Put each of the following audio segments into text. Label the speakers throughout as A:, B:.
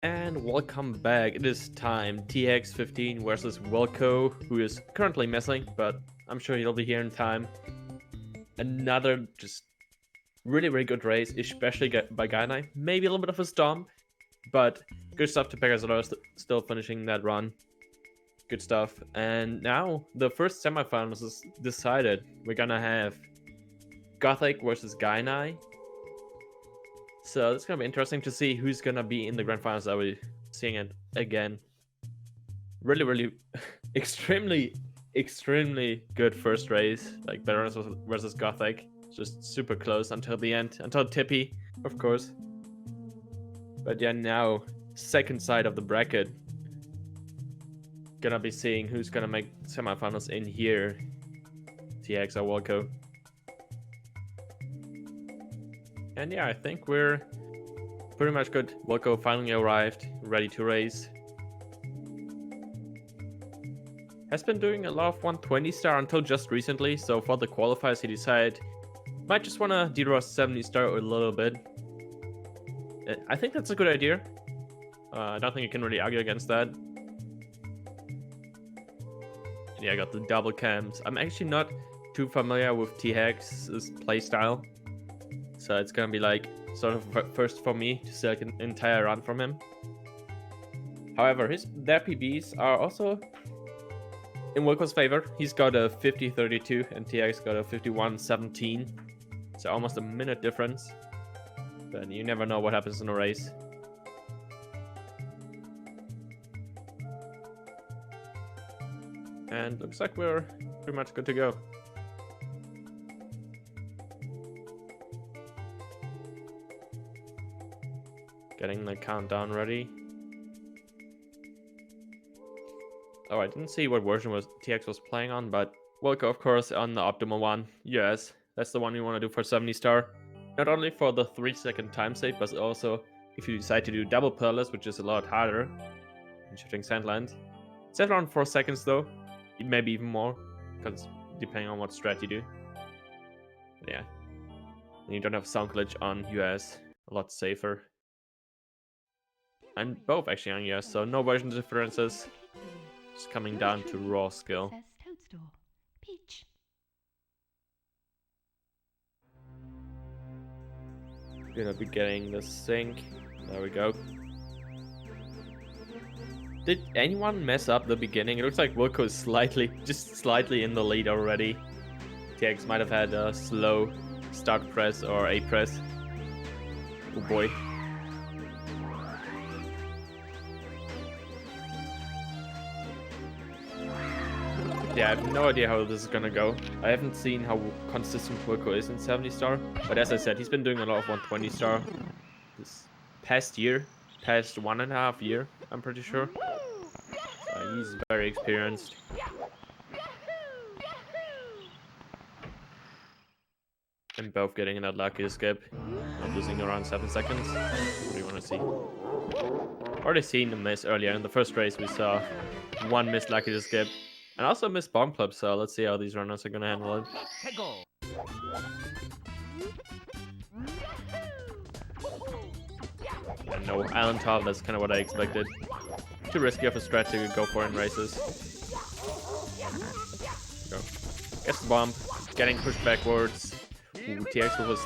A: And welcome back. It is time. THags15 versus Wilko, who is currently missing, but I'm sure he'll be here in time. Another just really good race, especially by Gainai. Maybe a little bit of a stomp, but good stuff to Pegasus still finishing that run. Good stuff. And now the first semifinals is decided. We're gonna have Gothic versus Gainai. So it's gonna be interesting to see who's gonna be in the grand finals. Are we seeing it again? Really extremely good first race, like Barons versus Gothic. Just super close until the end, until Tippy, of course. But yeah, now second side of the bracket, gonna be seeing who's gonna make semifinals in here. TX or Wilko. And yeah, I think we're pretty much good. Wilko finally arrived, ready to race. Has been doing a lot of 120 star until just recently, so for the qualifiers he decided might just want to DROS 70 star a little bit. I think that's a good idea. I don't think you can really argue against that. Yeah, I got the double cams. I'm actually not too familiar with THags' playstyle, so it's gonna be like sort of first for me to see like an entire run from him. However, their PBs are also in Wilko's favor. He's got a 50-32 and TX got a 51-17. So almost a minute difference. But you never know what happens in a race. And looks like we're pretty much good to go. Getting the countdown ready. Oh, I didn't see what version TX was playing on, but Wilko, of course, on the optimal one. Yes, that's the one you want to do for 70 star. Not only for the 3-second time save, but also if you decide to do double pearless, which is a lot harder than shooting Sandland. It's around 4 seconds though, maybe even more, because depending on what strat you do. But yeah, and you don't have sound glitch on US, a lot safer. And both actually on US, so no version differences. Just coming down to raw skill. Gonna be getting the sync. There we go. Did anyone mess up the beginning? It looks like Wilko is just slightly in the lead already. TX might have had a slow start press or a press. Oh boy. Yeah, I have no idea how this is gonna go. I haven't seen how consistent Wilko is in 70 star, but as I said, he's been doing a lot of 120 star this past 1.5 year, I'm pretty sure. So he's very experienced. And both getting that lucky skip, not losing around 7 seconds. What do you want to see? Already seen a miss earlier in the first race. We saw one missed lucky skip. And also missed bomb club, so let's see how these runners are gonna handle it. And no island top, that's kind of what I expected. Too risky of a strat to go for in races. Go. Gets the bomb, getting pushed backwards. Ooh, TX with a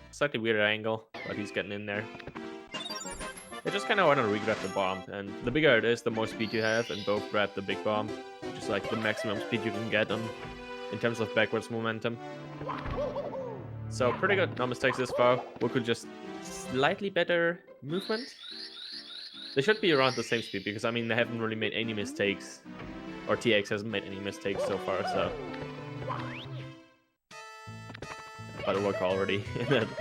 A: slightly weird angle, but he's getting in there. I just kind of want to re-grab the bomb, and the bigger it is, the more speed you have, and both grab the big bomb, which is like the maximum speed you can get in terms of backwards momentum. So pretty good, no mistakes this far. Wilko just slightly better movement. They should be around the same speed, because I mean they haven't really made any mistakes, or TX hasn't made any mistakes so far, so. But Wilko already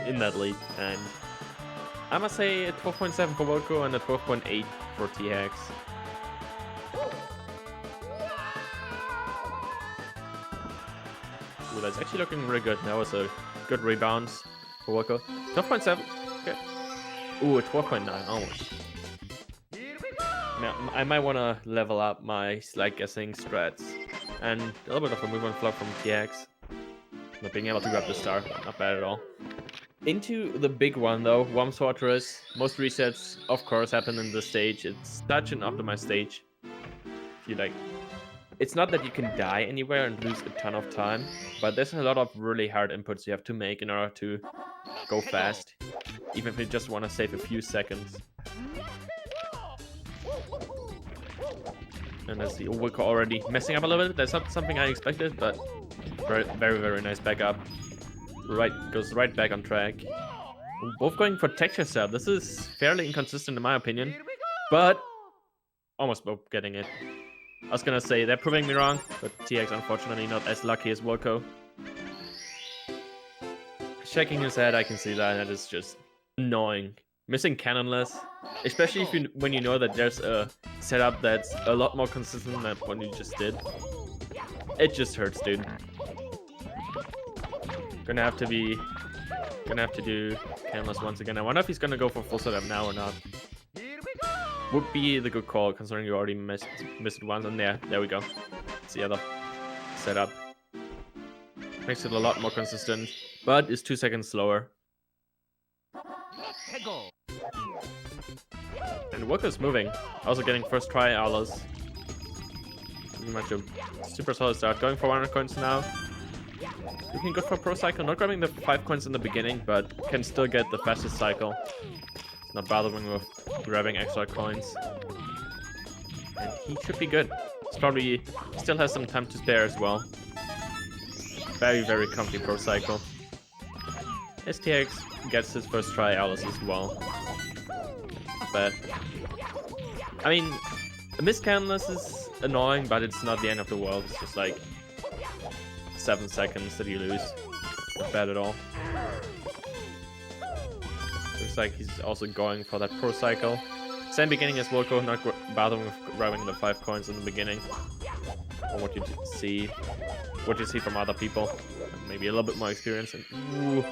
A: in that lead, and I must say a 12.7 for Wilko and a 12.8 for THags. Ooh, that's actually looking really good. That was a good rebound for Wilko. 12.7. Okay. Ooh, a 12.9 almost. Now, I might want to level up my slide guessing strats. And a little bit of a movement flop from THags. Not being able to grab the star, but not bad at all. Into the big one though, Worms Fortress. Most resets, of course, happen in this stage. It's such an optimized stage. If you like, it's not that you can die anywhere and lose a ton of time, but there's a lot of really hard inputs you have to make in order to go fast, even if you just want to save a few seconds. And I see Wilko already messing up a little bit. That's not something I expected, but very, very, very nice backup. Goes right back on track. Both going for texture cell. This is fairly inconsistent in my opinion, but almost both getting it. I was gonna say they're proving me wrong, but TX unfortunately not as lucky as Wilko. Shaking his head, I can see that. That is just annoying. Missing cannonless, especially if when you know that there's a setup that's a lot more consistent than what you just did. It just hurts, dude. Gonna have to do cannonless once again. I wonder if he's gonna go for full setup now or not. Would be the good call considering you already missed it once. And there we go. It's the other setup. Makes it a lot more consistent, but is 2 seconds slower. And Wilko's moving. Also getting first try Alas. Pretty much a super solid start. Going for 100 coins now. Looking good for pro cycle. Not grabbing the 5 coins in the beginning, but can still get the fastest cycle. It's not bothering with grabbing extra coins. And he should be good. He's probably still has some time to spare as well. Very, very comfy pro cycle. STX gets his first try Alice as well. But I mean, a missed cannonless is annoying, but it's not the end of the world. It's just like 7 seconds that you lose. Not bad at all. Looks like he's also going for that pro cycle. Same beginning as Wilko, not bothering with grabbing the 5 coins in the beginning. Or what you see from other people. Maybe a little bit more experience. And ooh,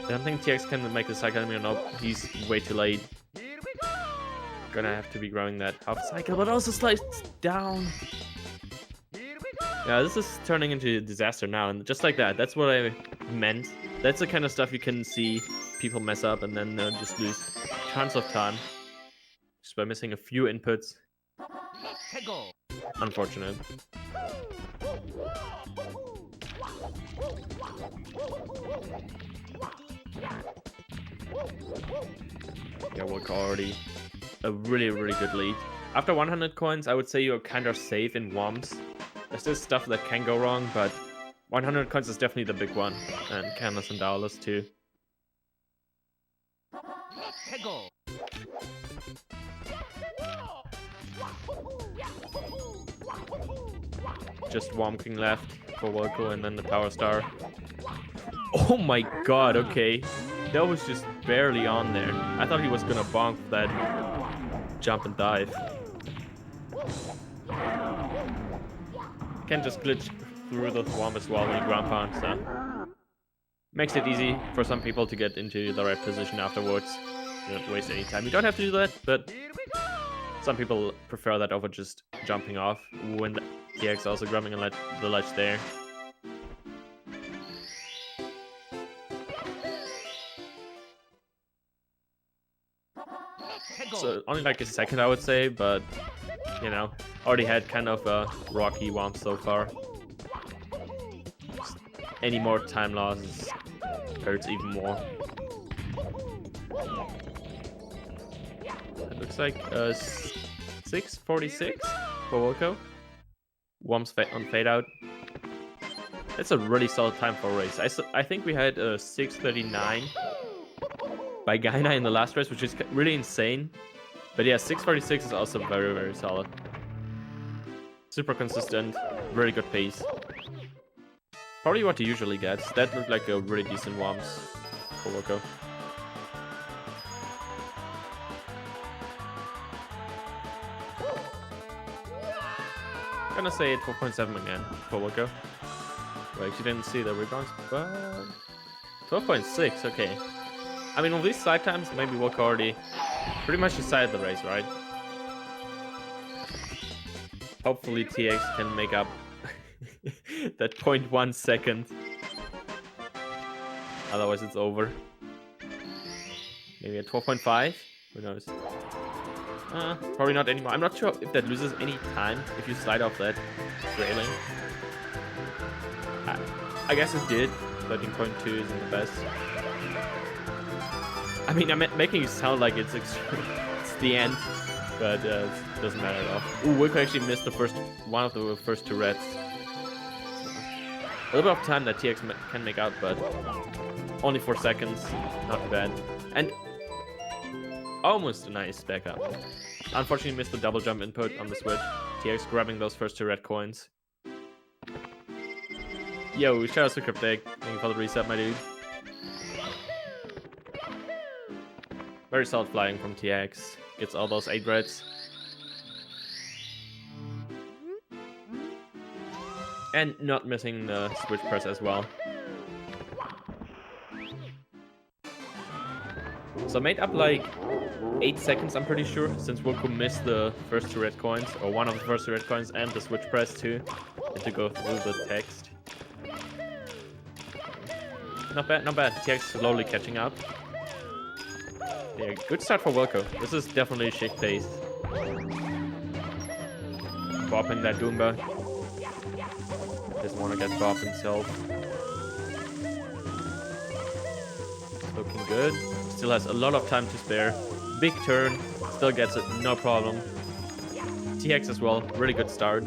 A: I don't think TX can make the cycle anymore. No, he's way too late. Gonna have to be grabbing that half cycle, but also slides down. Yeah, this is turning into a disaster now, and just like that, that's what I meant. That's the kind of stuff you can see people mess up and then just lose tons of time just by missing a few inputs. Unfortunate. Yeah, Wilko already a really, really good lead. After 100 coins, I would say you're kind of safe in Worms. There's still stuff that can go wrong, but 100 coins is definitely the big one. And Canvas and Dowless too. Just wonking left for Wilko and then the Power Star. Oh my god, okay. That was just barely on there. I thought he was gonna bonk that jump and dive. Can just glitch through the swarm as well when you ground pound, so makes it easy for some people to get into the right position afterwards. You don't waste any time. You don't have to do that, but some people prefer that over just jumping off when the TX also grabbing the ledge there. So only like a second, I would say, but you know, already had kind of a rocky one so far. Just any more time losses hurts even more. It looks like 6:46 for Wilko. Worms on fade out. That's a really solid time for a race. I think we had a 6:39 by Gaina in the last race, which is really insane. But yeah, 6:46 is also very, very solid. Super consistent, very good pace. Probably what he usually gets. That looked like a really decent Worms for Wilko. Gonna say it 4.7 again for Wilko. Well, actually didn't see the rebounds, but 12.6, okay. I mean, with these side times, maybe Wilko already pretty much decided the race, right? Hopefully TX can make up that 0.1 second. Otherwise it's over. Maybe a 12.5? Who knows? Probably not anymore. I'm not sure if that loses any time if you slide off that railing. I guess it did. 13.2 isn't the best. I mean, I'm making it sound like it's the end, but it doesn't matter at all. Ooh, Wilko actually missed one of the first two reds. A little bit of time that TX can make out, but only 4 seconds. Not bad. And almost a nice backup. Unfortunately, missed the double jump input on the switch. TX grabbing those first 2 red coins. Yo, shout out to Cryptic. Thank you for the reset, my dude. Very solid flying from TX. Gets all those 8 reds. And not missing the switch press as well. So made up like 8 seconds, I'm pretty sure, since Wilko missed the first 2 red coins, or one of the first 2 red coins, and the switch press too, and to go through the text. Not bad, not bad. TX slowly catching up. Yeah, good start for Wilko. This is definitely shake pace. Bopping that Doomba. Doesn't want to get bopped himself. Looking good. Still has a lot of time to spare. Big turn. Still gets it, no problem. TX as well. Really good start.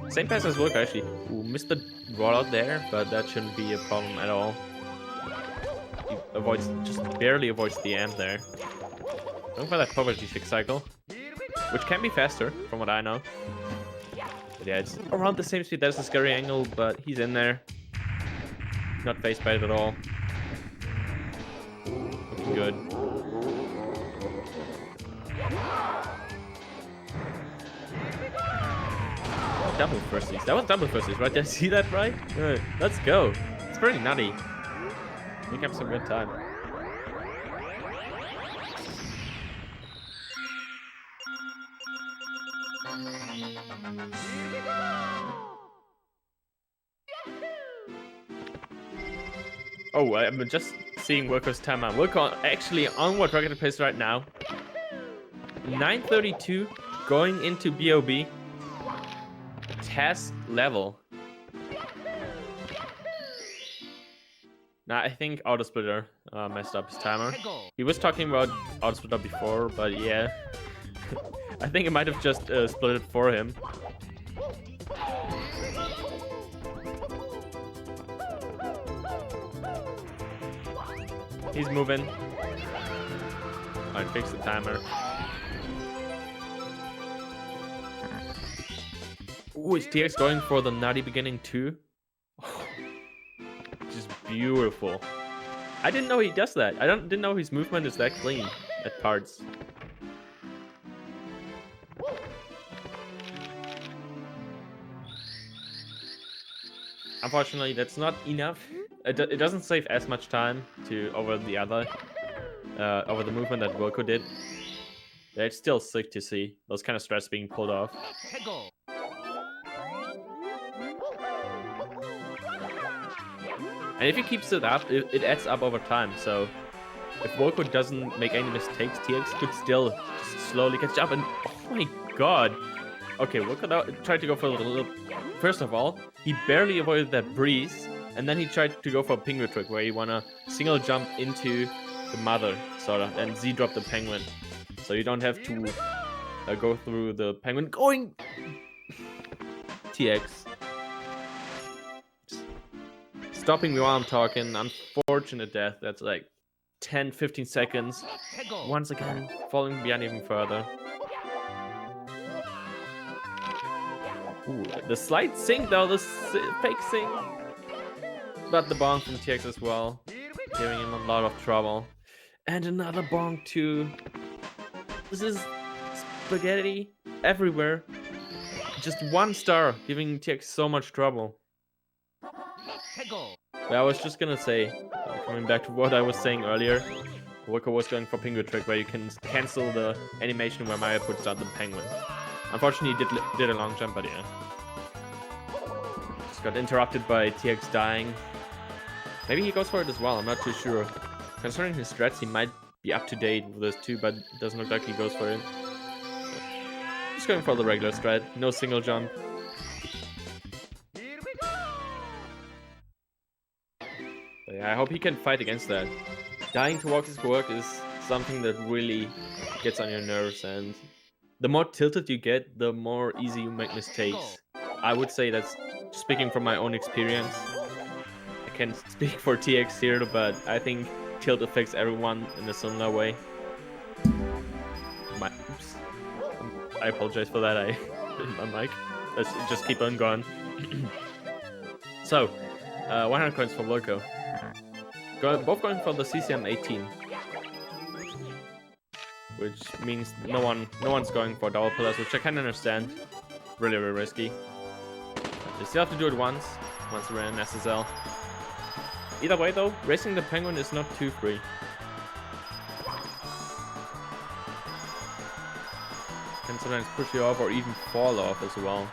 A: Same pass as Wilko actually. Ooh, missed the rollout there, but that shouldn't be a problem at all. He avoids, just barely avoids the amp there. Going for that poverty kick cycle, which can be faster from what I know. But yeah, it's around the same speed. That's a scary angle, but he's in there. Not faced by it at all. Looking good. Double firsties. That was double firsties, right? Did I see that right? Good. Let's go. It's pretty nutty. We can have some good time. Oh, I'm just seeing Wilko's timeout. Wilko actually on what record pace right now. 9:32 going into BOB. Test level. Nah, I think Autosplitter messed up his timer. He was talking about Autosplitter before, but yeah. I think it might have just split it for him. He's moving. Alright, fix the timer. Ooh, is TX going for the nutty beginning too? Just beautiful. I didn't know he does that. I didn't know his movement is that clean at parts. Unfortunately, that's not enough. It doesn't save as much time over the movement that Wilko did. Yeah, it's still sick to see those kind of strats being pulled off. And if he keeps it up, it adds up over time. So if Wilko doesn't make any mistakes, TX could still just slowly catch up. And oh my god. Okay, Wilko tried to go for a little... First of all, he barely avoided that breeze. And then he tried to go for a penguin trick where you want to single jump into the mother, sort of, and Z-drop the penguin. So you don't have to go through the penguin going... TX. Stopping me while I'm talking. Unfortunate death. That's like 10-15 seconds. Once again, falling behind even further. Ooh, the slight sink though, the fake sink. But the bonk from TX as well, giving him a lot of trouble. And another bonk too. This is spaghetti everywhere. Just 1 star, giving TX so much trouble. Yeah, I was just gonna say, coming back to what I was saying earlier, Wilko was going for penguin trick where you can cancel the animation where Maya puts out the penguin. Unfortunately, he did a long jump, but yeah. Just got interrupted by TX dying. Maybe he goes for it as well, I'm not too sure. Concerning his strats, he might be up to date with this too, but it doesn't look like he goes for it. Just going for the regular strat, no single jump. But yeah, I hope he can fight against that. Dying to walk his work is something that really gets on your nerves, and the more tilted you get, the more easy you make mistakes. I would say that's speaking from my own experience. I can't speak for TX here, but I think tilt affects everyone in a similar way. Oops. I apologize for that. I hit my mic. Let's just keep on going. So, 100 coins for Wilko. Both going for the CCM 18, which means no one's going for double pillars, which I can understand. Really, really risky. You still have to do it once we're in SSL. Either way, though, racing the penguin is not too free. Can sometimes push you off or even fall off as well.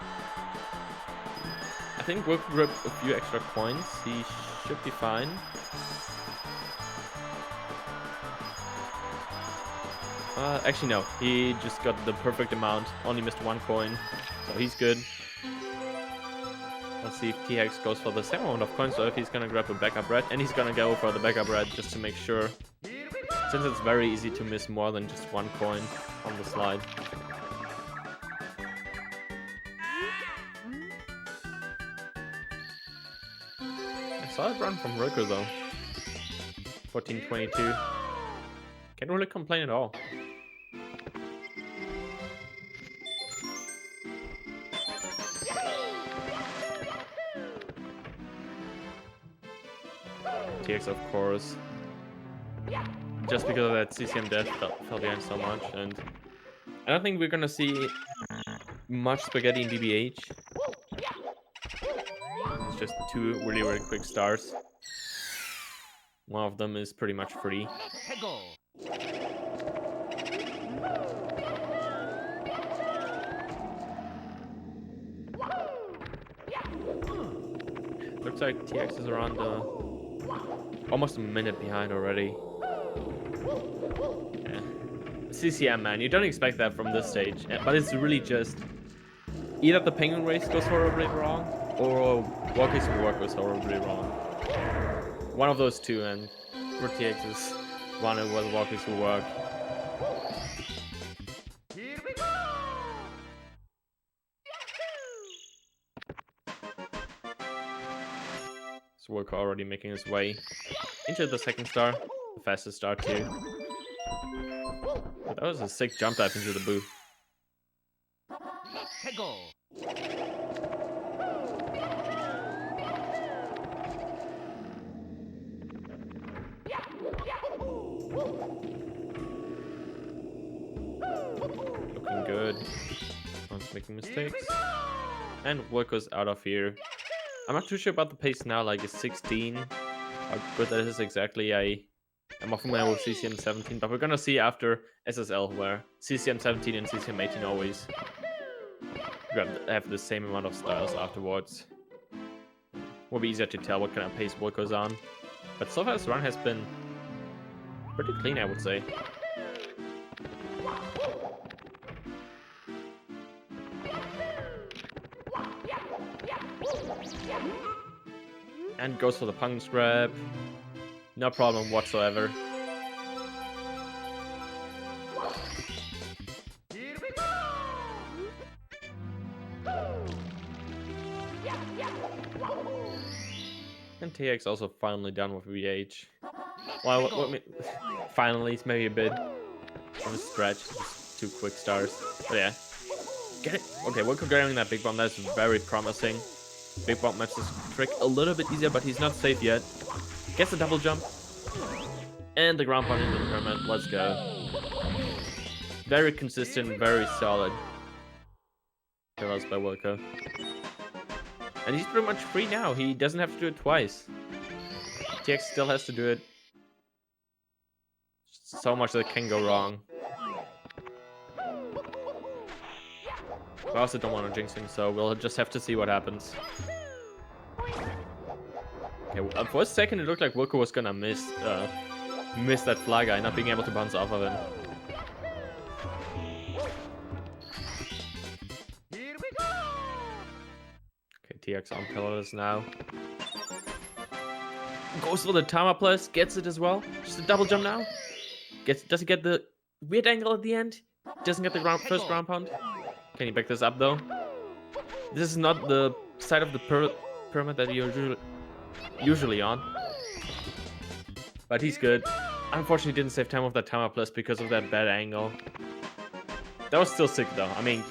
A: I think Wilko grab a few extra coins. He should be fine. Actually, no. He just got the perfect amount. Only missed 1 coin, so he's good. Let's see if THags goes for the same amount of coins, or if he's gonna grab a backup red, and he's gonna go for the backup red just to make sure, since it's very easy to miss more than just 1 coin on the slide. I saw it run from Wilko though. 14:22. Can't really complain at all. TX, of course, just because of that CCM death fell behind so much, and I don't think we're gonna see much spaghetti in DBH. It's just 2 really, really quick stars. One of them is pretty much free. Looks like TX is around almost a minute behind already. Yeah. CCM, man, you don't expect that from this stage, but it's really just either the penguin race goes horribly wrong, or Walkie's work goes horribly wrong. One of those two, and for TX is one of the Walkie's work. So Wilko already making his way into the second star, the fastest star too. But that was a sick jump dive into the booth. Looking good. No one's making mistakes. And Wilko's out of here. I'm not too sure about the pace now, like it's 16. How good that is exactly, I'm not familiar with CCM 17, but we're gonna see after SSL where CCM 17 and CCM 18 always have the same amount of styles afterwards. Will be easier to tell what kind of pace Wilko's on. But so far his run has been pretty clean, I would say. And goes for the punch grab. No problem whatsoever. And TX also finally done with VH. Well, finally, it's maybe a bit of a stretch. Just 2 quick stars. But yeah. Get it? Okay, Wilko grabbing that big bomb. That's very promising. Big bomb makes this trick a little bit easier, but he's not safe yet. Gets a double jump. And the ground pound into the pyramid. Let's go. Very consistent, very solid. Kills by Wilko. And he's pretty much free now. He doesn't have to do it twice. TX still has to do it. So much that can go wrong. I also don't want to jinx him, so we'll just have to see what happens. Okay, for a second it looked like Wilko was gonna miss missed that fly guy, not being able to bounce off of him. Okay, TX on pillars now. Goes for the Tama plus, gets it as well. Just a double jump now. Does he get the weird angle at the end? Doesn't get the first ground pound. Can he back this up though? This is not the side of the pyramid that you're usually on. But he's good. Unfortunately, didn't save time with that Tama plus because of that bad angle. That was still sick though. I mean,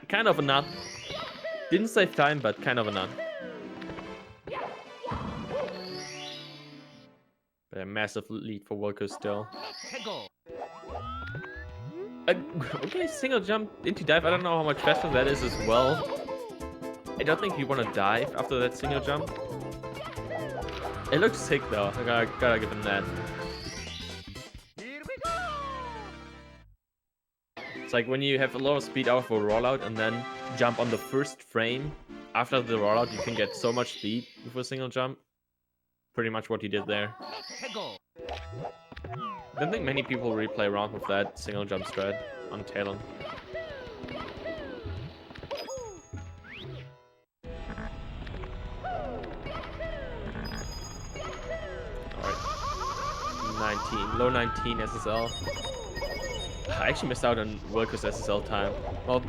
A: kind of a nut. Didn't save time, but kind of a nut. But a massive lead for Wilko still. Okay, single jump into dive. I don't know how much faster that is as well. I don't think you want to dive after that single jump. It looks sick though. I gotta give him that. It's like when you have a lot of speed out of a rollout and then jump on the first frame. After the rollout, you can get so much speed with a single jump. Pretty much what he did there. I don't think many people really play around with that single jump strat on Talon. Alright. 19. Low 19 SSL. I actually missed out on Wilko's SSL time. Well,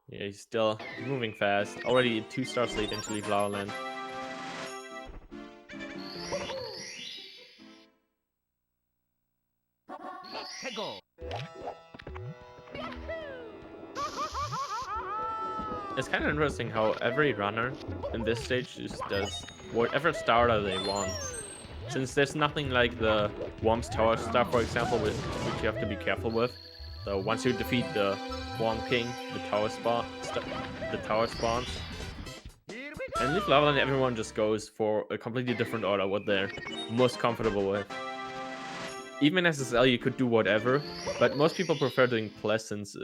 A: yeah, he's still moving fast. Already 2 stars lead into Leave Lava Land. It's kind of interesting how every runner in this stage just does whatever starter they want. Since there's nothing like the Worm's Tower stuff, for example, which you have to be careful with. So once you defeat the Worm King, the tower spawns. And Leave Lava Land, everyone just goes for a completely different order, what they're most comfortable with. Even in SSL, you could do whatever, but most people prefer doing Plus since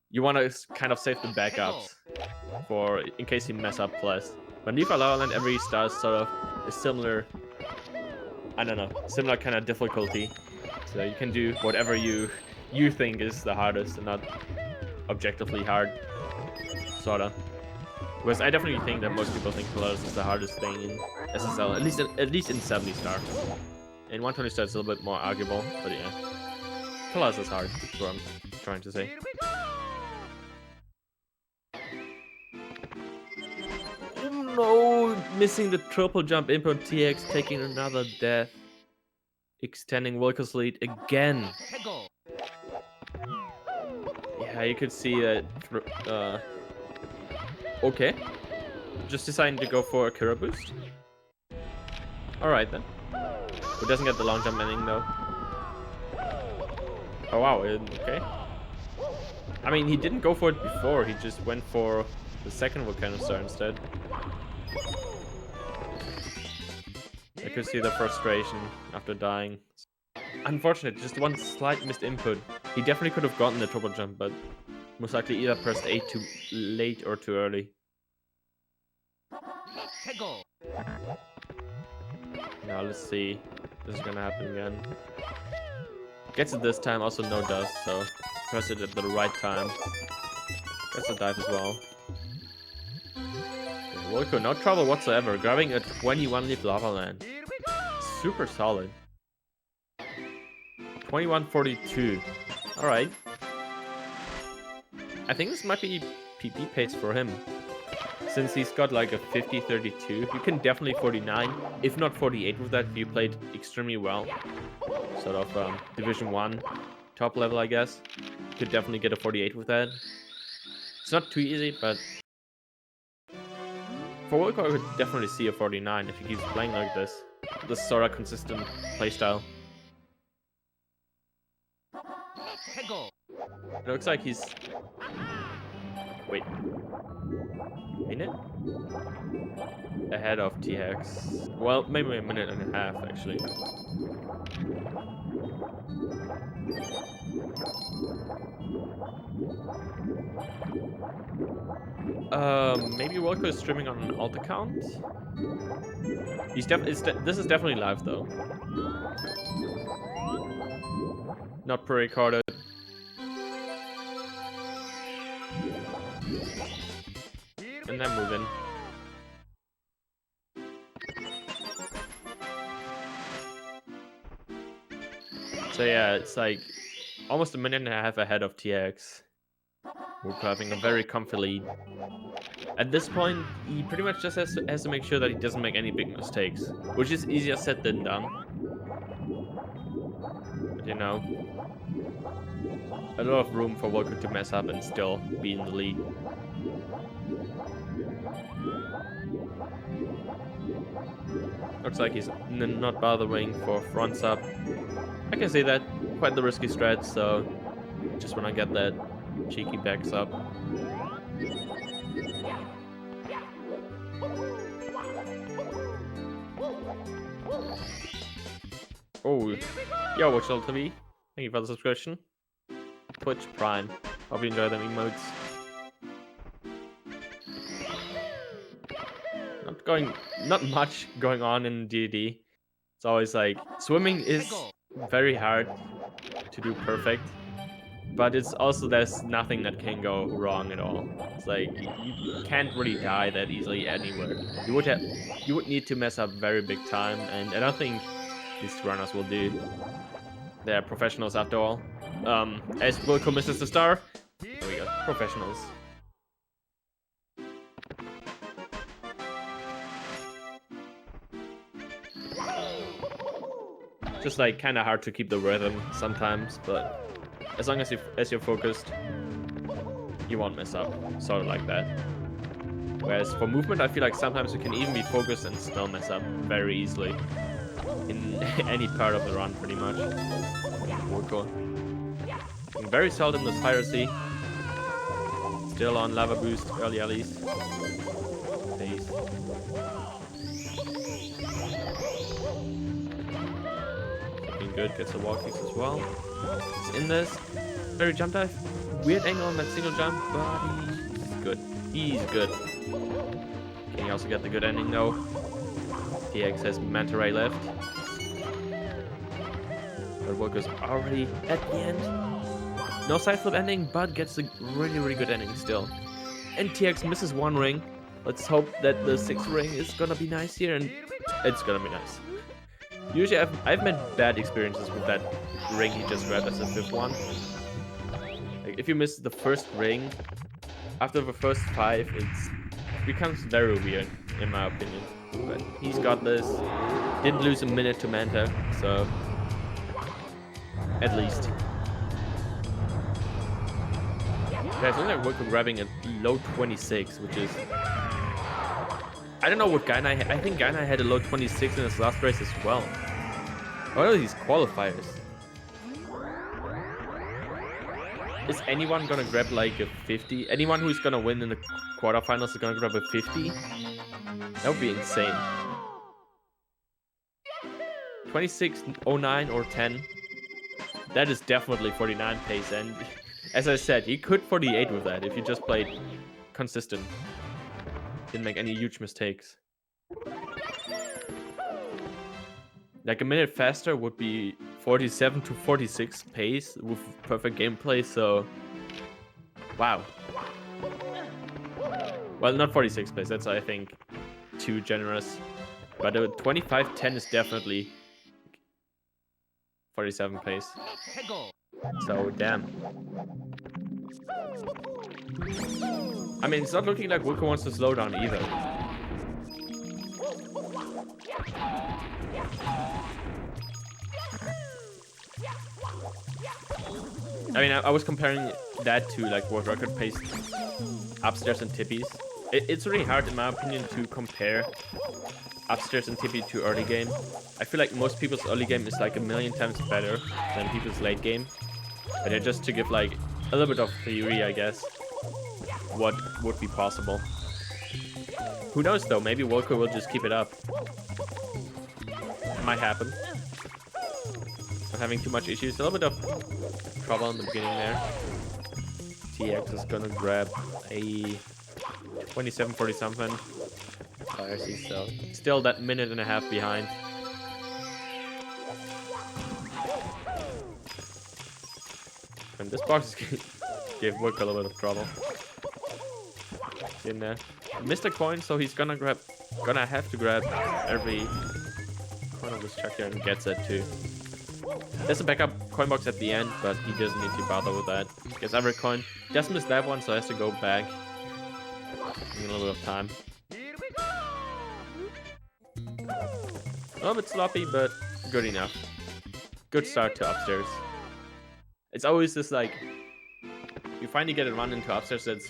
A: you want to kind of save the backups for in case you mess up Plus. But Leave Lava Land, every star is sort of a similar, I don't know, similar kind of difficulty. So you can do whatever you think is the hardest and not objectively hard, sorta. Whereas I definitely think that most people think Polaris is the hardest thing in SSL, at least in 70 star. In 120 star it's a little bit more arguable, but yeah. Polaris is hard, that's what I'm trying to say. Oh no! Missing the triple jump input, TX taking another death. Extending Wilko's lead again. Yeah, you could see that. Okay. Just deciding to go for a Kira boost. Alright then. Who doesn't get the long jump ending though? Oh wow, okay. I mean, he didn't go for it before, he just went for the second Volcano Star instead. I could see the frustration after dying. Unfortunate, just one slight missed input. He definitely could have gotten the triple jump, but most likely either pressed A too late or too early. Now let's see. This is gonna happen again. Gets it this time, also no dust, so press it at the right time. Gets a dive as well. Wilko, no trouble whatsoever, grabbing a 21 Leaf Lava Land. Super solid. 2142. Alright. I think this might be PP pace for him. Since he's got like a 50-32, you can definitely 49, if not 48 with that if you played extremely well. Sort of Division 1 top level, I guess. You could definitely get a 48 with that. It's not too easy, but for Wilko, I could definitely see a 49 if he keeps playing like this. This sort of consistent playstyle. It looks like he's... Wait. Minute? Ahead of THags. Well, maybe a minute and a half, actually. Maybe Wilko is streaming on an alt account. This is definitely live though. Not pre-recorded. And then moving. So yeah, it's like almost a minute and a half ahead of TX. We're having a very comfy lead. At this point, he pretty much just has to make sure that he doesn't make any big mistakes, which is easier said than done. But you know, a lot of room for Wilko to mess up and still be in the lead. Looks like he's not bothering for fronts up. I can say that, quite the risky strat, so just when I get that cheeky backs up. Oh, yo, Watch TV. Thank you for the subscription. Twitch Prime. Hope you enjoy them emotes. Not much going on in DD. It's always like swimming is very hard to do perfect, but it's also there's nothing that can go wrong at all. It's like you can't really die that easily anywhere. You would need to mess up very big time, and I don't think these two runners will do. They're professionals after all. As Wilko misses the star, there we go, professionals. Just like kind of hard to keep the rhythm sometimes, but as long as you're focused, you won't mess up, sort of like that. Whereas for movement, I feel like sometimes you can even be focused and still mess up very easily in any part of the run, pretty much. Wilko. Very seldom this piracy. Still on lava boost, early at least. Pace. Looking good, gets the wall kicks as well. He's in this. Very jump dive. Weird angle on that single jump, but he's good. He's good. Can he also get the good ending though? TX has Manta Ray left. But Wilko's already at the end. No side flip ending, but gets a really, really good ending still. And TX misses one ring. Let's hope that the 6th ring is gonna be nice here, and it's gonna be nice. Usually I've had bad experiences with that ring he just grabbed as the 5th one. Like if you miss the first ring, after the first 5, it becomes very weird, in my opinion. But he's got this. Didn't lose a minute to Manta, so at least. Guys, only Wilko grabbing a low 26, which is... I don't know what Gainai had. I think Gainai had a low 26 in his last race as well. What are these qualifiers? Is anyone gonna grab like a 50? Anyone who's gonna win in the quarterfinals is gonna grab a 50? That would be insane. 26.09 or 10. That is definitely 49 pace, and as I said, he could 48 with that if you just played consistent. Didn't make any huge mistakes. Like a minute faster would be 47 to 46 pace with perfect gameplay, so wow. Well, not 46 pace, that's I think too generous. But a 25-10 is definitely 47 pace. So damn. I mean, it's not looking like Wilko wants to slow down either. I mean, I was comparing that to like world record pace upstairs and tippies. It's really hard, in my opinion, to compare upstairs and tippy to early game. I feel like most people's early game is like a million times better than people's late game. But yeah, just to give like a little bit of theory, I guess, what would be possible. Who knows though, maybe Wilko will just keep it up. Might happen. Not having too much issues, a little bit of trouble in the beginning there. TX is gonna grab a 27-40 something. I see, so still that minute and a half behind. And this box gave Wilko a little bit of trouble. In there. Missed a coin, so he's gonna have to grab every coin of this chuck here and gets it too. There's a backup coin box at the end, but he doesn't need to bother with that. Gets every coin. Just missed that one, so has to go back. In a little bit of time. A little bit sloppy, but good enough. Good start to upstairs. It's always this like, you finally get a run into upstairs that's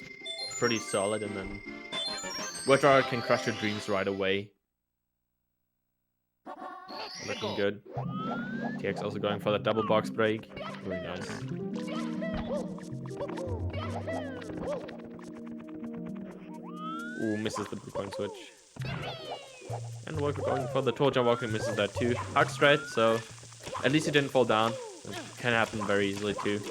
A: pretty solid, and then Withdrawer can crush your dreams right away. Looking good. TX also going for the double box break. Really nice. Ooh, misses the blue coin switch. And Wilko going for the toe jump walking, misses that too. Hard strat, so at least he didn't fall down. It can happen very easily too.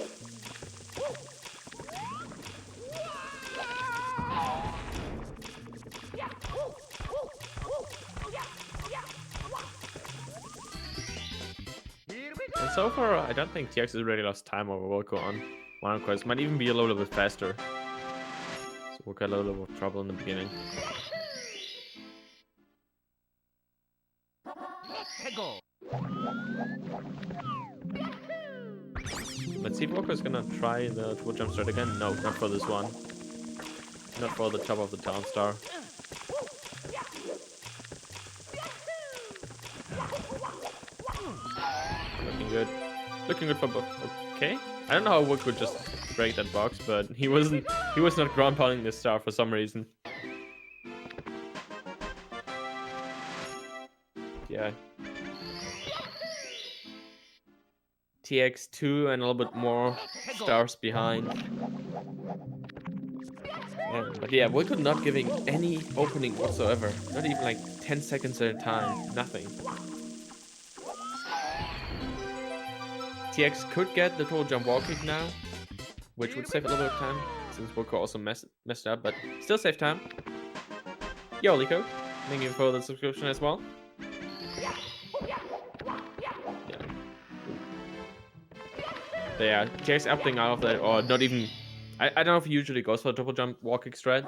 A: And so far, I don't think TX has really lost time over Wilko on one quest. Might even be a little bit faster. So we'll get a little bit of trouble in the beginning. Let's see if Wilko is gonna try the triple jump start again. No, not for this one. Not for the top of the town star. Looking good. Looking good for both. Okay. I don't know how Wilko would just break that box, but he was not ground pounding this star for some reason. Yeah. TX2 and a little bit more stars behind. But yeah, Wilko not giving any opening whatsoever. Not even like 10 seconds at a time. Nothing. TX could get the total jump wall kick now, which would save a little bit of time, since Wilko also messed up, but still save time. Yo, Lico, thank you for the subscription as well. Yeah, TX opting out of that, or not even. I don't know if he usually goes for a triple jump wall kick strat.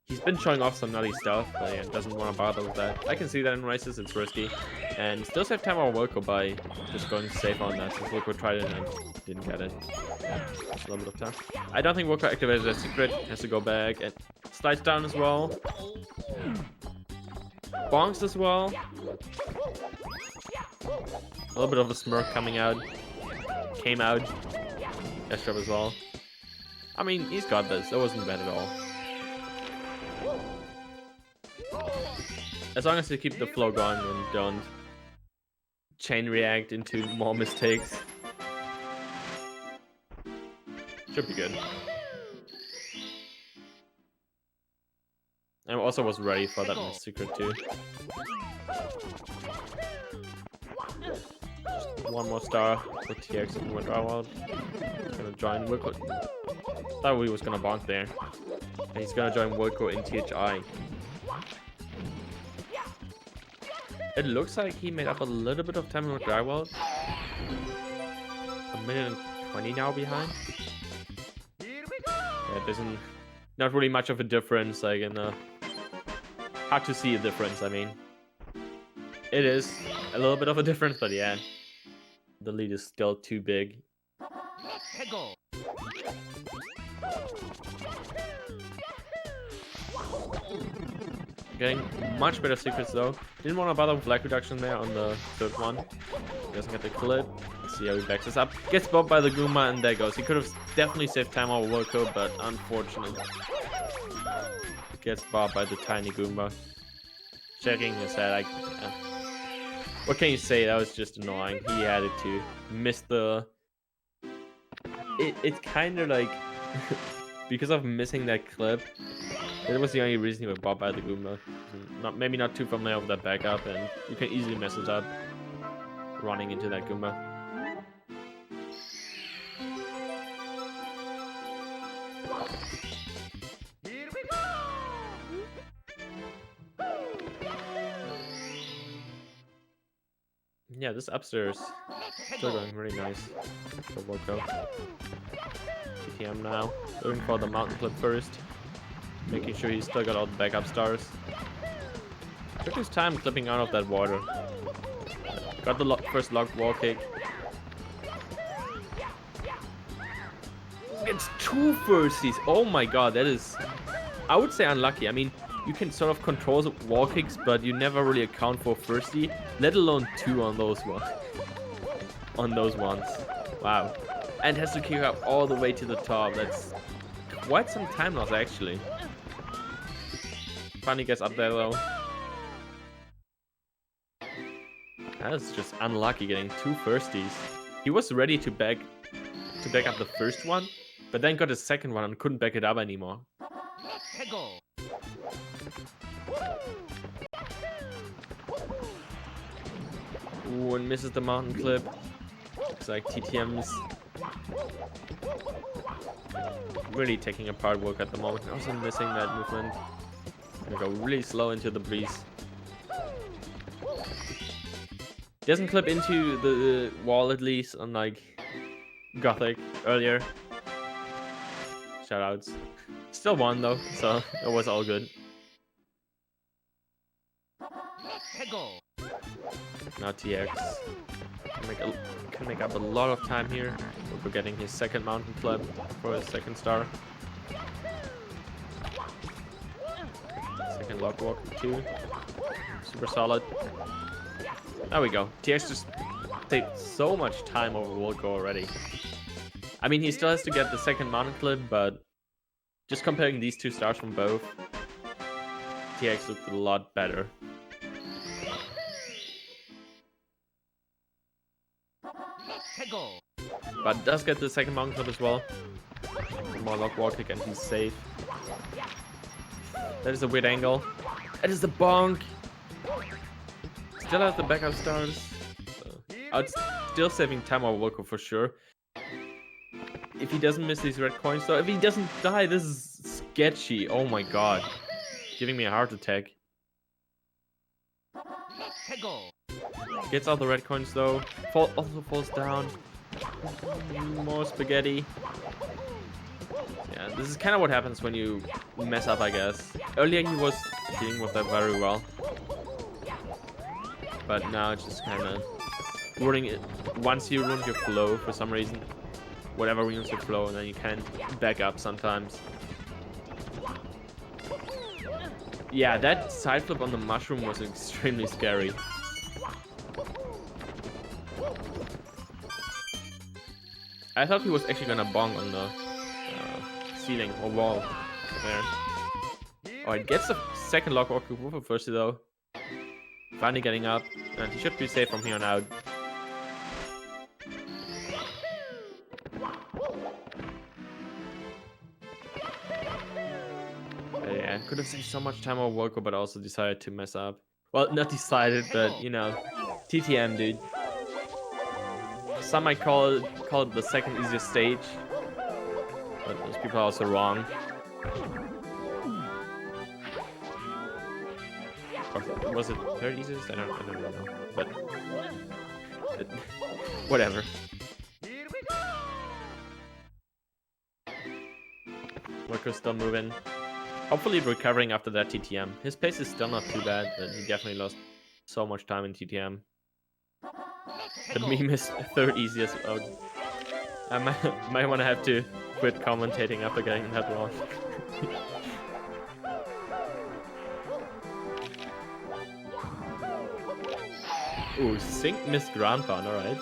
A: He's been showing off some nutty stuff, but yeah, doesn't want to bother with that. I can see that in races, it's risky. And still save time on Wilko by just going safe on that, since Wilko tried it and didn't get it. Yeah, just a little bit of time. I don't think Wilko activated that secret, has to go back and slides down as well. Bonks as well. A little bit of a smirk coming out. Came out. S drop as well. I mean, he's got this. That wasn't bad at all. As long as you keep the flow going and don't chain react into more mistakes. Should be good. I also was ready for that secret too. Just one more star for TX and went out. Gonna join Wilko. Thought he was gonna bonk there. And he's gonna join Wilko in THI. It looks like he made up a little bit of time with drywall. A minute and 20 now behind. Yeah, there's not really much of a difference, like in the hard to see a difference. I mean, it is a little bit of a difference, but yeah, the lead is still too big. Getting much better secrets though. Didn't want to bother with lag reduction there on the third one. Doesn't get the clip. Let's see how he backs this up. Gets bobbed by the Goomba, and there goes. He could have definitely saved time over Wilko, but unfortunately gets bobbed by the tiny Goomba. Checking his head. Like, what can you say? That was just annoying. He had it to miss the. It's kind of like because of missing that clip. That was the only reason he was bobbed by the Goomba. Maybe not too familiar with that backup, and you can easily mess it up running into that Goomba. Yeah, this upstairs still going really nice for Wilko. TTM now, going for the mountain flip first, making sure he's still got all the backup stars. Took his time clipping out of that water. Got the first locked wall kick. It's 2 firsties. Oh my god, that is, I would say, unlucky. I mean, you can sort of control the wall kicks, but you never really account for firstie, let alone 2 on those ones. On those ones. Wow. And has to kick up all the way to the top. That's quite some time loss, actually. Finally gets up there, though. That's just unlucky, getting 2 firsties. He was ready to back up the first one, but then got a second one and couldn't back it up anymore. Ooh, and misses the mountain clip. Looks like TTM's really taking apart Wilko at the moment. Also missing that movement. Gonna go really slow into the breeze. Doesn't clip into the wall, at least, unlike Gothic earlier. Shoutouts. Still won though, so it was all good. Now TX can make up a lot of time here. We're getting his second mountain flip for his second star. Second lock walk too. Super solid. There we go. TX just saved so much time over Wilko already. I mean, he still has to get the second mountain clip, but just comparing these 2 stars from both, TX looked a lot better. But does get the second mountain clip as well. One more lock wall kick and he's safe. That is a weird angle. That is the bonk. Still has the backup stars. So, I'd still saving time over Wilko for sure. If he doesn't miss these red coins though, if he doesn't die, this is sketchy. Oh my god. Giving me a heart attack. Gets all the red coins though. Also falls down. More spaghetti. Yeah, this is kind of what happens when you mess up, I guess. Earlier he was dealing with that very well. But now it's just kind of ruining it. Once you ruin your flow for some reason, whatever ruins your flow, and then you can't back up sometimes. Yeah, that side flip on the mushroom was extremely scary. I thought he was actually gonna bong on the ceiling or wall there. Oh, it gets the second lock walk with first though. Finally getting up, and he should be safe from here on out. Yeah, could have saved so much time on Wilko, but also decided to mess up. Well, not decided, but you know, TTM, dude. Some might call it the second easiest stage, but those people are also wrong. Or was it third easiest? I don't really know, but whatever. Wilko's still moving. Hopefully recovering after that TTM. His pace is still not too bad, but he definitely lost so much time in TTM. The meme is third easiest. Oh, I might want to have to quit commentating after getting that wrong. Ooh, sync missed ground pound, alright.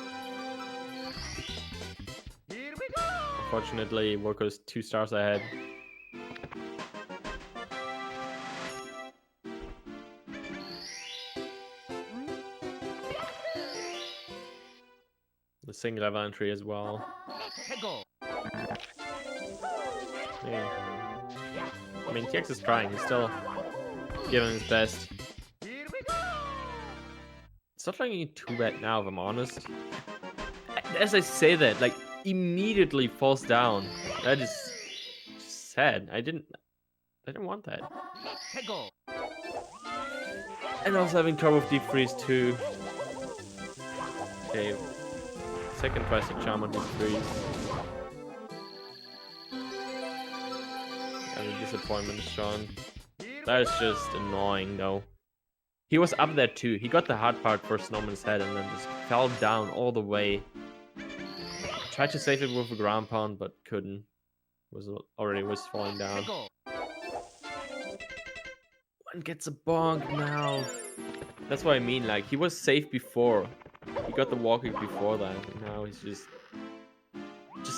A: Unfortunately, Wilko's 2 stars ahead. The single level entry as well. Yeah. I mean, TX is trying. He's still giving his best. It's not looking too bad now, if I'm honest. As I say that, like, immediately falls down. That is just sad. I didn't want that. And also having trouble with deep freeze too. Okay. Second tries to charm on these threes. And a disappointment, Sean. That is just annoying, though. He was up there too. He got the hard part for Snowman's head and then just fell down all the way. Tried to save it with a ground pound, but couldn't. Was falling down. One gets a bonk now. That's what I mean. Like, he was safe before. He got the wall kick before that. And now he's just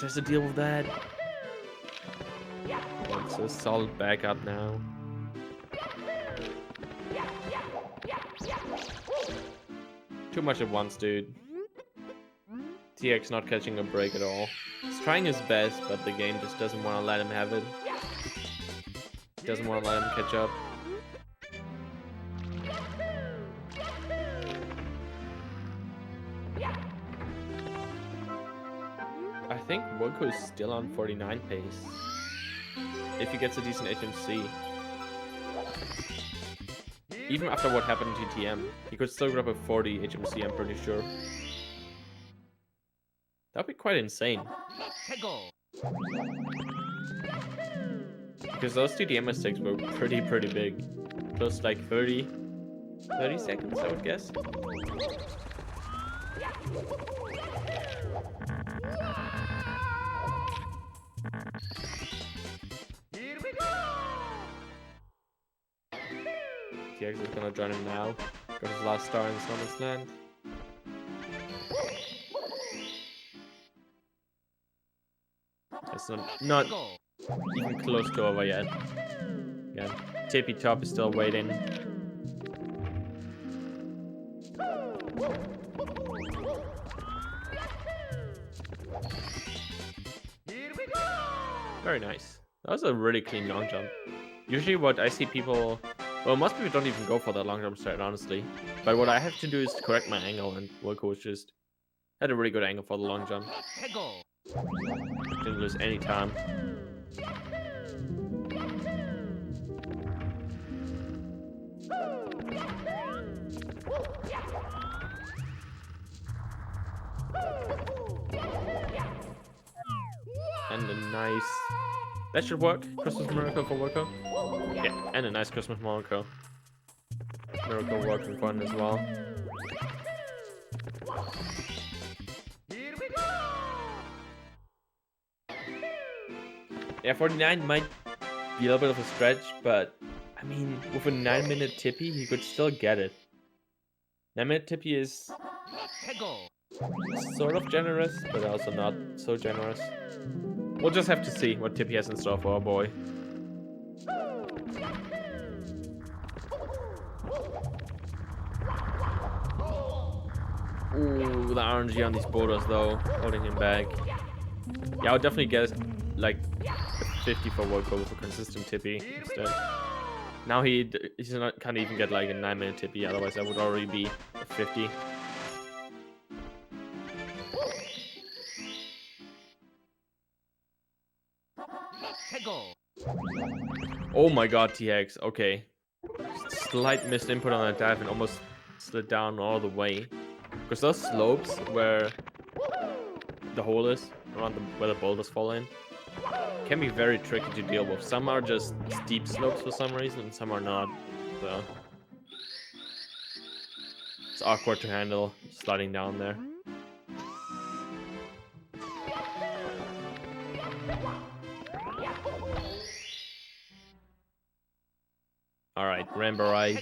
A: has to deal with that. It's a solid backup now. Too much at once, dude. TX not catching a break at all. He's trying his best, but the game just doesn't want to let him have it. Doesn't want to let him catch up. I think Wilko is still on 49 pace. If he gets a decent HMC. Even after what happened to TM, he could still grab a 40 HMC, I'm pretty sure. That'd be quite insane. Because those two TM mistakes were pretty big. Close to like 30 seconds, I would guess. TX is gonna join him now. Got his last star in Snowman's Land. It's not even close to over yet. Again, Tippy Top is still waiting. Very nice. That was a really clean long jump. Usually what I see people... Well, most people don't even go for that long jump strat, honestly. But what I have to do is correct my angle, and Wilko just had a really good angle for the long jump. Didn't lose any time. And a nice... That should work. Christmas Miracle for Wilko. Yeah, and a nice Christmas Miracle. Miracle working for him as well. Yeah, 49 might be a little bit of a stretch, but I mean, with a 9-minute tippy, he could still get it. 9-minute tippy is sort of generous, but also not so generous. We'll just have to see what Tippy has in store for our boy. Ooh, the RNG on these boulders though, holding him back. Yeah, I would definitely guess like a 50 for Wilko with a consistent Tippy instead. Now he's not, can't even get like a 9-minute Tippy, otherwise that would already be a 50. Oh my god, TX, okay. Slight missed input on that dive and almost slid down all the way. Because those slopes where the hole is, around where the boulders fall in, can be very tricky to deal with. Some are just steep slopes for some reason, and some are not. So it's awkward to handle sliding down there. Alright, Rambo right.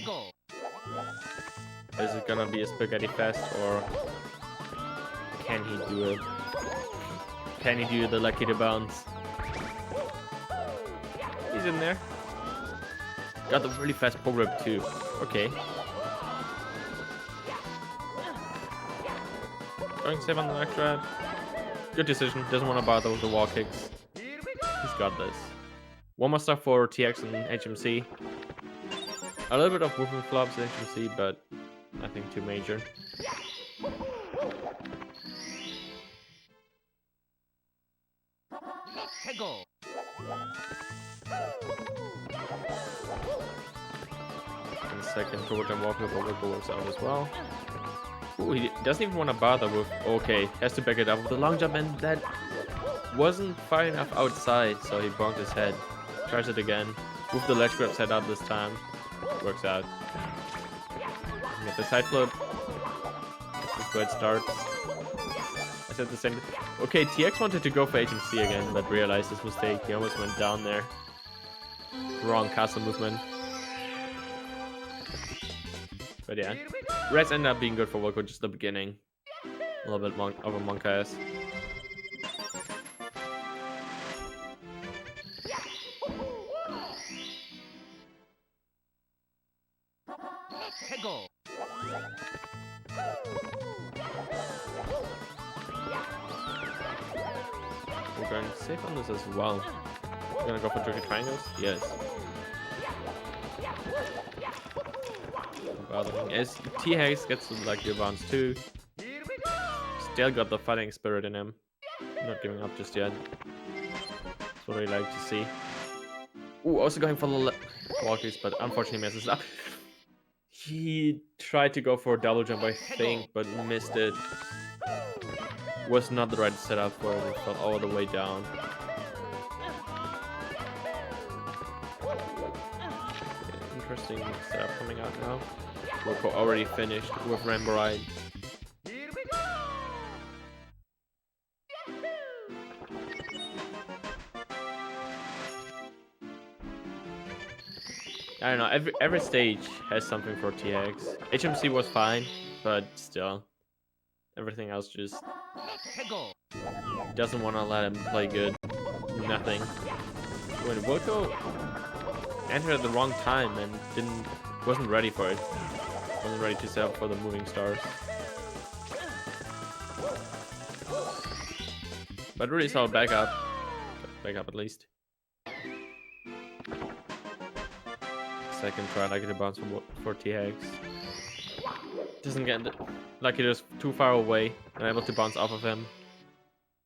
A: Is it gonna be a spaghetti fest, or can he do it? Can he do the lucky to bounce? He's in there. Got the really fast pull grip too. Okay. Going safe on the next grab. Good decision. Doesn't want to bother with the wall kicks. He's got this. One more stuff for TX and HMC. A little bit of movement flops in HMC, but nothing too major. And second forward jump walk over Wilko works out as well. Ooh, he doesn't even want to bother with. Okay, has to back it up with the long jump, and that wasn't far enough outside, so he bonked his head. Tries it again. With the ledge grab set up this time. Works out. Get the side flip. That's where it starts. I said the same. Okay, TX wanted to go for HMC again, but realized his mistake. He almost went down there. Wrong castle movement. But yeah, Reds ended up being good for Wilko just the beginning. A little bit of a monk ass. We're going safe on this as well. We're gonna go for tricky triangles? Yes. As THags gets to like the advance too. Still got the fighting spirit in him. Not giving up just yet. That's what I like to see. Ooh, also going for the walkies, but unfortunately messes up. He tried to go for a double jump, I think, but missed it. Was not the right setup for it. It fell all the way down. Interesting setup coming out now. Wilko already finished with Rambo Ride. I don't know, every stage has something for THags. HMC was fine, but still. Everything else just doesn't want to let him play good. Nothing. When Wilko entered at the wrong time and wasn't ready for it. Wasn't ready to set up for the moving stars. But really solid backup. Backup at least. Second try, like it bounce for THags. Doesn't get it. Like it is too far away. I'm able to bounce off of him.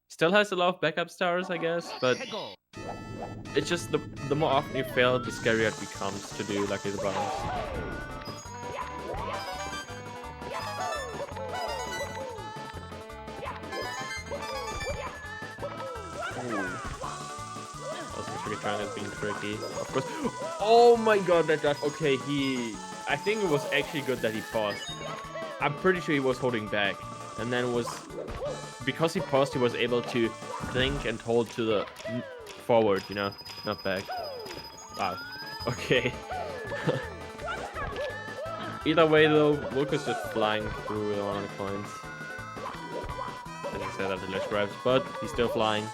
A: Still has a lot of backup stars, I guess, but it's just the more often you fail, the scarier it becomes to do like the bounce. Trying is being tricky, of course. Oh my god, that does. Okay, I think it was actually good that he paused. I'm pretty sure he was holding back, and then because he paused, he was able to think and hold to the forward, you know, not back. Wow. Okay. Either way, though, Wilko's just flying through with one of the coins. I didn't say that the ledge grabs, but he's still flying.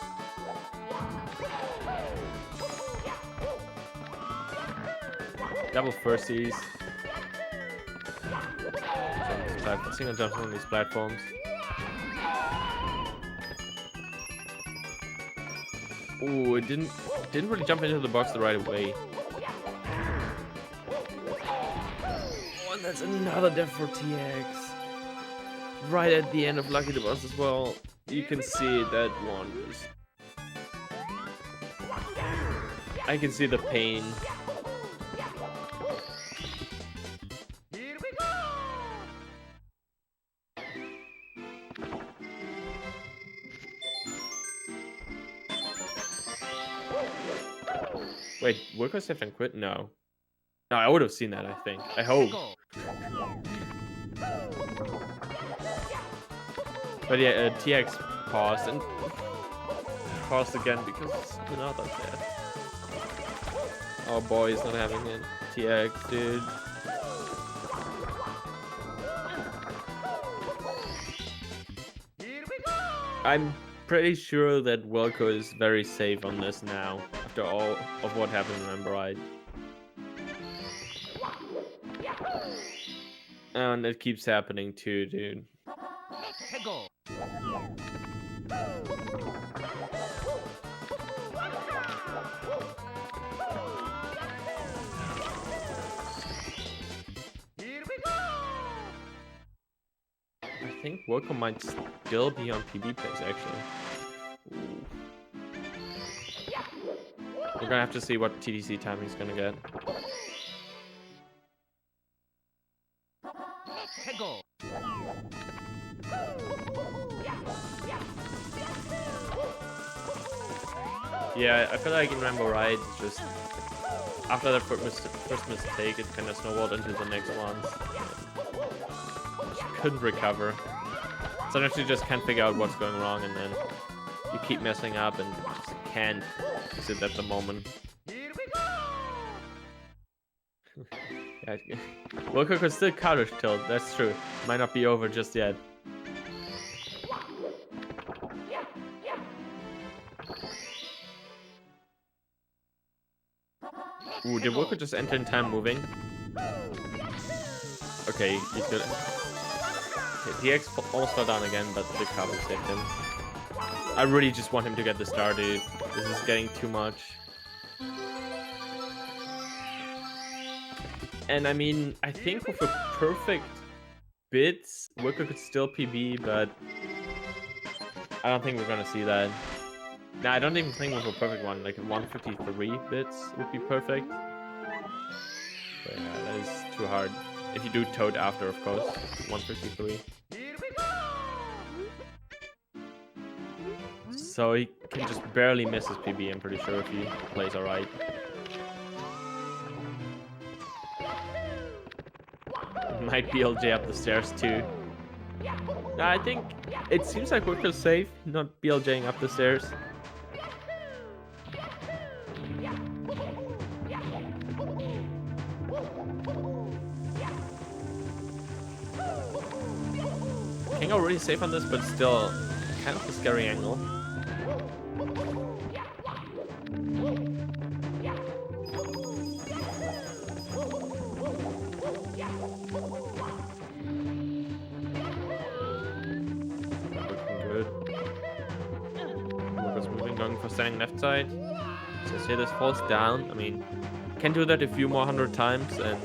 A: Double firsties. Single jumps on these platforms. Ooh, it didn't really jump into the box the right way. Oh, and that's another death for THags. Right at the end of Lucky the Boss as well. You can see that one. I can see the pain. Wait, Wilko saved and quit? No. No, I would have seen that, I think. I hope. But yeah, TX paused and paused again because it's another death. Oh boy, he's not having it. TX, dude. I'm pretty sure that Wilko is very safe on this now, after all of what happened, remember, right? And it keeps happening too, dude. I think Wilko might still be on PB pace, actually. Ooh. We're gonna have to see what TDC time he's gonna get. Yeah, I feel like in Rambo Ride, just after that first mistake, it kind of snowballed into the next ones. Just couldn't recover. Sometimes you just can't figure out what's going wrong, and then you keep messing up and just can't fix it at the moment. Yeah, Wilko could still counter tilt, that's true. Might not be over just yet. Ooh, did Wilko just enter in time moving? Okay, he's good. Okay, THags almost fell down again, but the cover saved him. I really just want him to get the star, dude. This is getting too much. And I mean, I think with a perfect bits, Wilko could still PB, but I don't think we're gonna see that. Nah, I don't even think with a perfect one, like 153 bits would be perfect. But yeah, that is too hard. If you do Toad after, of course, 153. So he can just barely miss his PB, I'm pretty sure, if he plays alright. Might BLJ up the stairs too. Nah, I think it seems like Wilko's safe, not BLJing up the stairs. King already safe on this, but still kind of a scary angle. Going for standing left side. So say this falls down. I mean, can do that a few more 100 times, and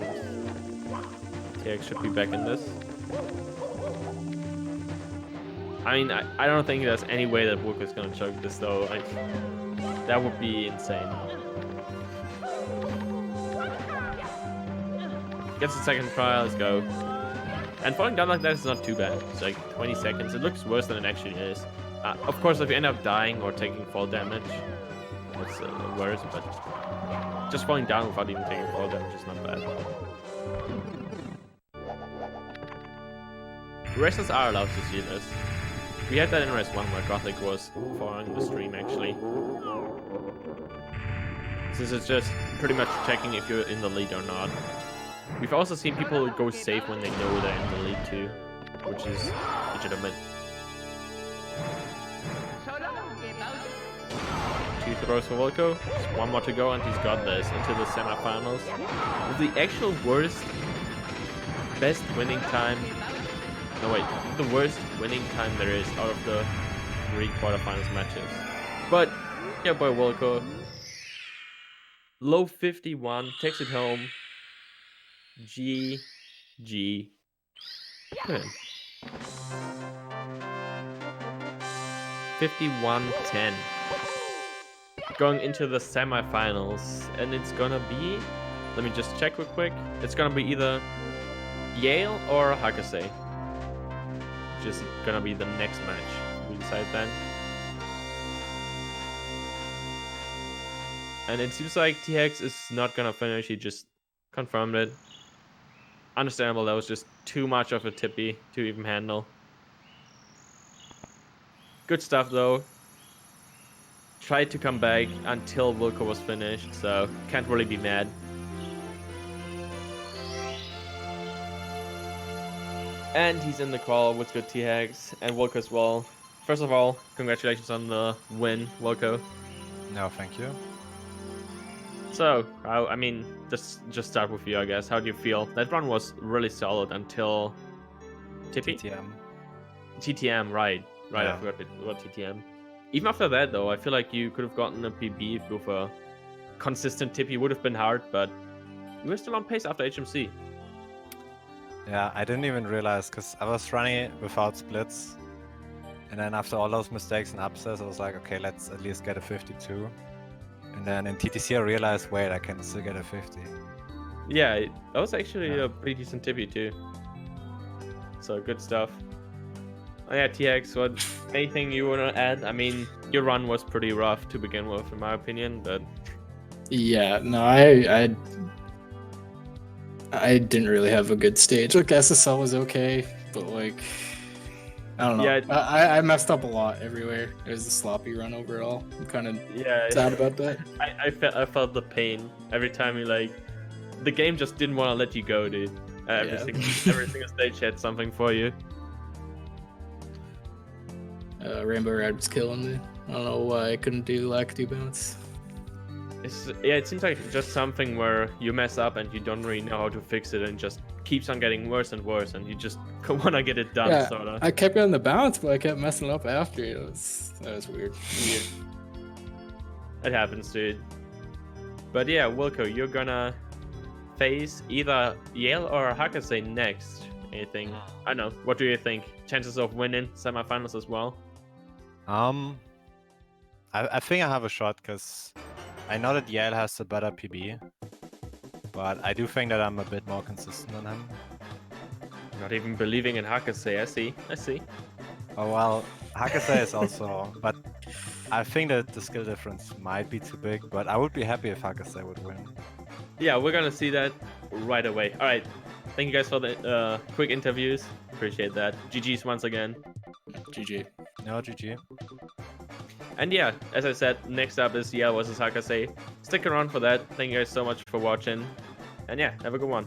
A: THags should be back in this. I mean, I don't think there's any way that Wilko is gonna choke this though. Like, that would be insane. Gets the second try. Let's go. And falling down like that is not too bad. It's like 20 seconds. It looks worse than it actually is. Of course, if you end up dying or taking fall damage, that's worse, but just falling down without even taking fall damage is not bad. Racers are allowed to see this. We had that in race 1 where Gothic was following the stream, actually. This is just pretty much checking if you're in the lead or not. We've also seen people go safe when they know they're in the lead too, which is legitimate. 2 throws for Wilko. Just one more to go, and he's got this into the semifinals. With the actual best winning time. No wait, the worst winning time there is out of the 3 quarterfinals matches. But yeah, boy Wilko, low 51, takes it home. GG. Good. 51-10. Going into the semifinals, and it's gonna be, let me just check real quick. It's gonna be either Yale or Hakase, which is gonna be the next match. We decide then. And it seems like THags is not gonna finish. He just confirmed it. Understandable. That was just too much of a tippy to even handle. Good stuff though. Tried to come back until Wilko was finished, so can't really be mad. And he's in the call with good THags and Wilko as well. First of all, congratulations on the win, Wilko.
B: No, thank you.
A: So, I mean, just start with you, I guess. How do you feel? That run was really solid until Tippy? TTM, right. Yeah. I forgot about TTM. Even after that, though, I feel like you could have gotten a PB with a consistent Tippy. Would have been hard, but you were still on pace after HMC.
B: Yeah, I didn't even realize, because I was running without splits. And then after all those mistakes and upsets, I was like, okay, let's at least get a 52. And then in TTC, I realized, wait, I can still get a 50.
A: Yeah, that was actually a pretty decent Tippy, too. So, good stuff. Oh yeah, THags, Anything you want to add? I mean, your run was pretty rough to begin with, in my opinion, but
C: Yeah, no, I didn't really have a good stage. Like SSL was okay, but like I don't know.
A: Yeah,
C: I messed up a lot everywhere. It was a sloppy run overall. I'm kind of
A: yeah,
C: sad about that.
A: I felt the pain every time you like, the game just didn't want to let you go, dude. Every single stage had something for you.
C: Rainbow Rad was killing me. I don't know why I couldn't do Lakitu bounce.
A: Yeah, it seems like just something where you mess up and you don't really know how to fix it, and just keeps on getting worse and worse, and you just want to get it done,
C: Yeah,
A: sort of.
C: I kept getting the bounce, but I kept messing up after. That was weird.
A: It happens, dude. But yeah, Wilko, you're gonna face either Yale or Hakase next. Anything? I don't know. What do you think? Chances of winning semifinals as well?
B: I think I have a shot because I know that Yale has a better PB, but I do think that I'm a bit more consistent than him.
A: Not even believing in Hakase. I see.
B: Oh well, Hakase is also, but I think that the skill difference might be too big, but I would be happy if Hakase would win.
A: Yeah, we're gonna see that right away. All right. Thank you guys for the quick interviews. Appreciate that. GG's once again.
C: GG.
B: No, GG.
A: And yeah, as I said, next up is Yale versus Hakase. Stick around for that. Thank you guys so much for watching. And yeah, have a good one.